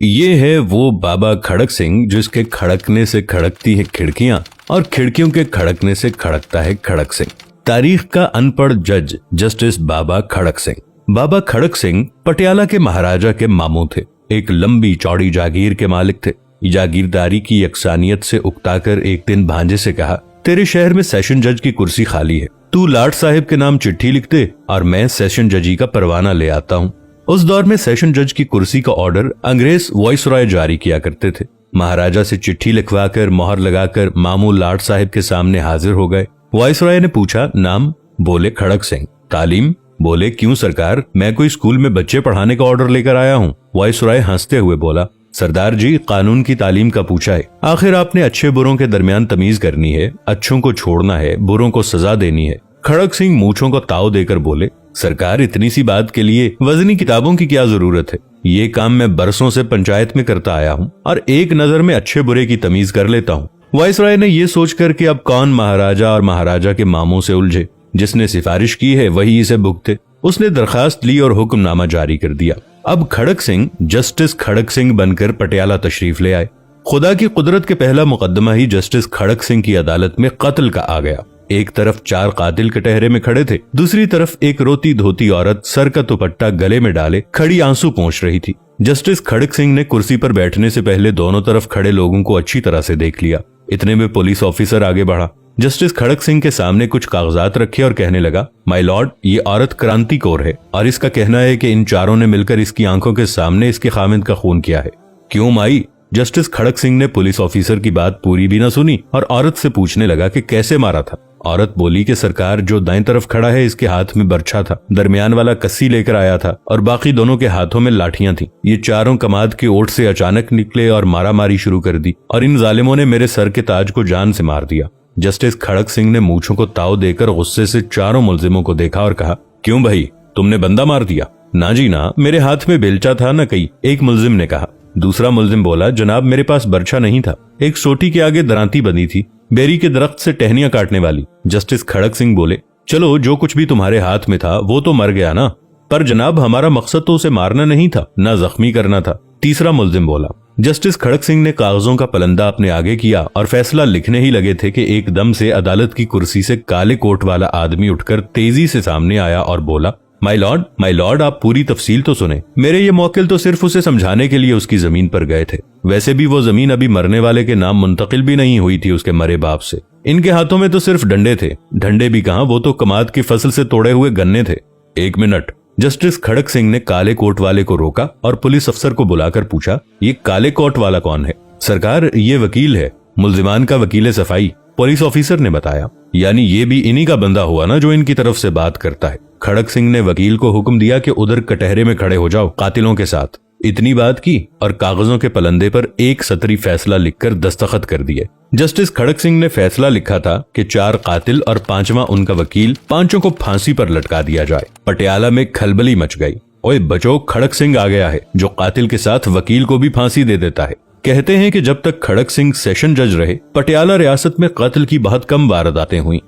ये है वो बाबा खड़क सिंह जिसके खड़कने से खड़कती है खिड़कियां और खिड़कियों के खड़कने से खड़कता है खड़क सिंह। तारीख का अनपढ़ जज जस्टिस बाबा खड़क सिंह। बाबा खड़क सिंह पटियाला के महाराजा के मामू थे। एक लंबी चौड़ी जागीर के मालिक थे। जागीरदारी की यकसानियत से उकताकर एक दिन भांजे से कहा, तेरे शहर में सेशन जज की कुर्सी खाली है, तू लाट साहिब के नाम चिट्ठी लिख दे और मैं सेशन जजी का परवाना ले आता हूँ। उस दौर में सेशन जज की कुर्सी का ऑर्डर अंग्रेज वाइसरॉय जारी किया करते थे। महाराजा से चिट्ठी लिखवाकर मोहर लगाकर मामू लाट साहिब के सामने हाजिर हो गए। वाइसरॉय ने पूछा, नाम? बोले खड़क सिंह। तालीम? बोले क्यों सरकार, मैं कोई स्कूल में बच्चे पढ़ाने का ऑर्डर लेकर आया हूँ। वाइसरॉय हंसते हुए बोला, सरदार जी कानून की तालीम का पूछा है। आखिर आपने अच्छे बुरों के दरमियान तमीज करनी है, अच्छों को छोड़ना है, बुरों को सजा देनी है। खड़क सिंह मूंछों को ताव देकर बोले, सरकार इतनी सी बात के लिए वजनी किताबों की क्या जरूरत है। ये काम मैं बरसों से पंचायत में करता आया हूँ और एक नजर में अच्छे बुरे की तमीज कर लेता हूँ। वाइसरॉय ने ये सोचकर कि अब कौन महाराजा और महाराजा के मामों से उलझे, जिसने सिफारिश की है वही इसे भुगते, उसने दरखास्त ली और हुक्मनामा जारी कर दिया। अब खड़क सिंह जस्टिस खड़क सिंह बनकर पटियाला तशरीफ ले आए। खुदा की कुदरत के पहला मुकदमा ही जस्टिस खड़क सिंह की अदालत में कत्ल का आ गया। एक तरफ 4 कातिल कटहरे में खड़े थे, दूसरी तरफ एक रोती धोती औरत सर का दुपट्टा गले में डाले खड़ी आंसू पोंछ रही थी। जस्टिस खड़क सिंह ने कुर्सी पर बैठने से पहले दोनों तरफ खड़े लोगों को अच्छी तरह से देख लिया। इतने में पुलिस ऑफिसर आगे बढ़ा। जस्टिस खड़क सिंह के सामने कुछ कागजात रखे और कहने लगा, माय लॉर्ड, ये औरत क्रांतिकोर है और इसका कहना है कि इन चारों ने मिलकर इसकी आंखों के सामने इसके खामिद का खून किया है। क्यों माई? जस्टिस खड़क सिंह ने पुलिस ऑफिसर की बात पूरी भी न सुनी और औरत से पूछने लगा कि कैसे मारा था। औरत बोली कि सरकार, जो दाएं तरफ खड़ा है इसके हाथ में बर्छा था, दरमियान वाला कस्सी लेकर आया था और बाकी दोनों के हाथों में लाठियां थी। ये चारों कमाद के ओट से अचानक निकले और मारामारी शुरू कर दी और इन जालिमों ने मेरे सर के ताज को जान से मार दिया। जस्टिस खड़क सिंह ने मूंछों को ताव देकर गुस्से से चारों मुलजिमों को देखा और कहा, क्यों भाई, तुमने बंदा मार दिया? ना जी ना, मेरे हाथ में बेलचा था न कई, एक मुलजिम ने कहा। दूसरा मुलजिम बोला, जनाब मेरे पास बर्छा नहीं था, एक सोटी के आगे दरांती बंधी थी, बेरी के दरख्त से टहनियां काटने वाली। जस्टिस खड़क सिंह बोले, चलो जो कुछ भी तुम्हारे हाथ में था वो तो मर गया ना, पर जनाब हमारा मकसद तो उसे मारना नहीं था, ना जख्मी करना था। तीसरा मुलजिम बोला। जस्टिस खड़क सिंह ने कागजों का पलंदा अपने आगे किया और फैसला लिखने ही लगे थे कि एकदम से अदालत की कुर्सी से काले कोट वाला आदमी उठकर तेजी से सामने आया और बोला, माय लॉर्ड, आप पूरी तफसील तो सुने। मेरे ये मौकिल तो सिर्फ उसे समझाने के लिए उसकी जमीन पर गए थे। वैसे भी वो जमीन अभी मरने वाले के नाम मुंतकिल भी नहीं हुई थी उसके मरे बाप से। इनके हाथों में तो सिर्फ डंडे थे, डंडे भी कहां, वो तो कमाद की फसल से तोड़े हुए गन्ने थे। एक मिनट। जस्टिस खड़क सिंह ने काले कोट वाले को रोका और पुलिस अफसर को बुलाकर पूछा, ये काले कोट वाला कौन है? सरकार, ये वकील है, मुल्जिमान का वकील सफाई, पुलिस ऑफिसर ने बताया। यानी ये भी इन्हीं का बंदा हुआ ना जो इनकी तरफ से बात करता है। खड़क सिंह ने वकील को हुक्म दिया कि उधर कटहरे में खड़े हो जाओ कातिलों के साथ। इतनी बात की और कागजों के पलंदे पर एक सतरी फैसला लिखकर दस्तखत कर दिए। जस्टिस खड़क सिंह ने फैसला लिखा था कि 4 कातिल और 5वां उनका वकील, पांचों को फांसी पर लटका दिया जाए। पटियाला में खलबली मच गई। ओए बचो, खड़क सिंह आ गया है जो कातिल के साथ वकील को भी फांसी दे देता है। कहते हैं कि जब तक खड़क सिंह सेशन जज रहे, पटियाला रियासत में कत्ल की बहुत कम वारदातें हुई।